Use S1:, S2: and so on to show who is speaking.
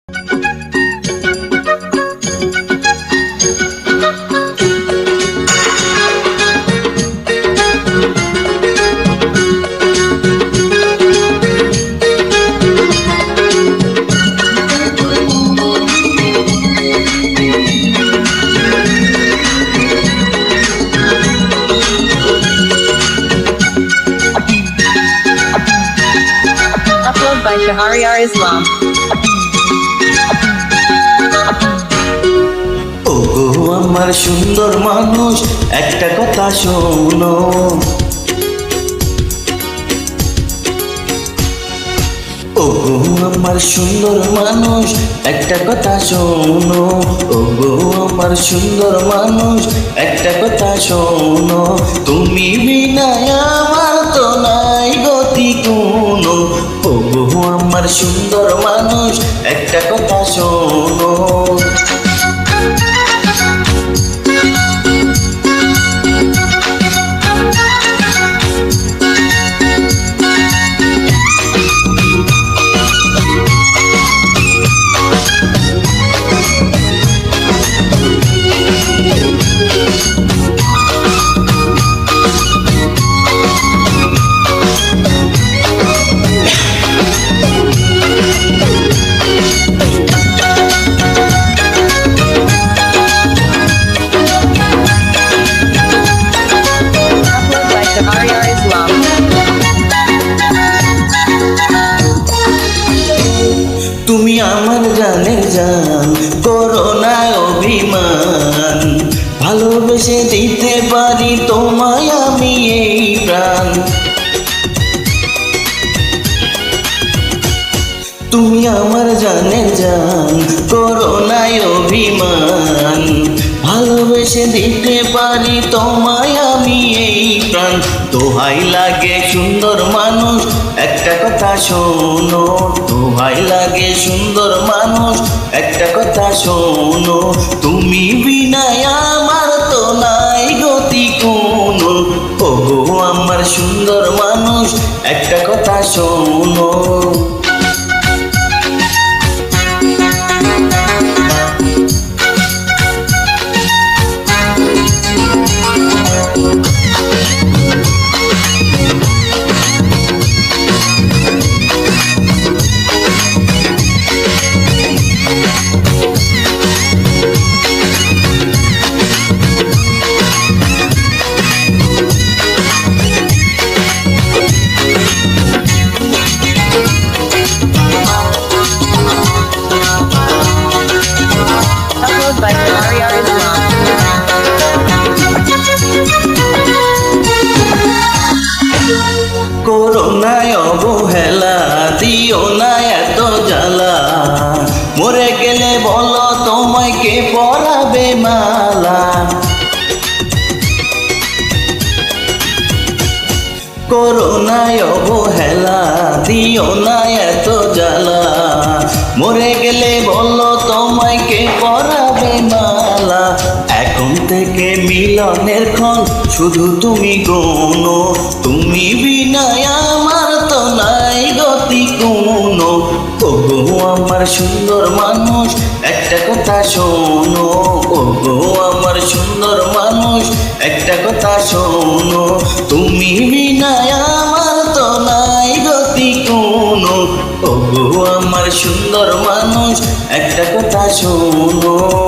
S1: Upload by Shahriar Islam.
S2: ওগো আমার সুন্দর মানুষ, একটা কথা শোনো। ওগো আমার সুন্দর মানুষ, একটা কথা শোনো। ওগো আমার সুন্দর মানুষ, একটা কথা শোনো। তুমি বিনা আমার তো নাই গতি কোনো। ওগো আমার সুন্দর মানুষ, একটা কথা শোনো।
S1: Upload by Shahriar Islam.
S2: তুমি আমার জানের জান, করো না অভিমান। ভালোবেসে দিতে পারি তোমায় আমি এই প্রাণ। তুমি আমার জানের জান, করো না অভিমান। ভালোবেসে দিতে পারি তোমায় আমি এই প্রাণ। দোহাই লাগে সুন্দর মানুষ, একটা কথা শোনো। দোহাই লাগে সুন্দর মানুষ, একটা কথা শোনো। তুমি বিনা আমার তো নাই গতি কোনো। ওগো আমার সুন্দর মানুষ, একটা কথা শোনো।
S1: Upload by Shahriar Islam.
S2: করো না অবহেলা, দিও না এত জ্বালা। মরে গেলে বলো তোমায় কে পরাবে মালা। করো না অবহেলা, দিও না এত জ্বালা। মরে গেলে বলো তোমায় কে পরাবে মালা। এখন থেকে মিলনের ক্ষণ শুধু তুমি গৌণ। তুমি বিনা আমার তো নাই গতি কোনো। ওগো আমার সুন্দর মানুষ, একটা কথা শোনো। ওগো আমার সুন্দর মানুষ, একটা কথা শোনো। তুমি বিনা আমার তো নাই গতি কোনো। ওগো আমার সুন্দর মানুষ, একটা কথা শোনো।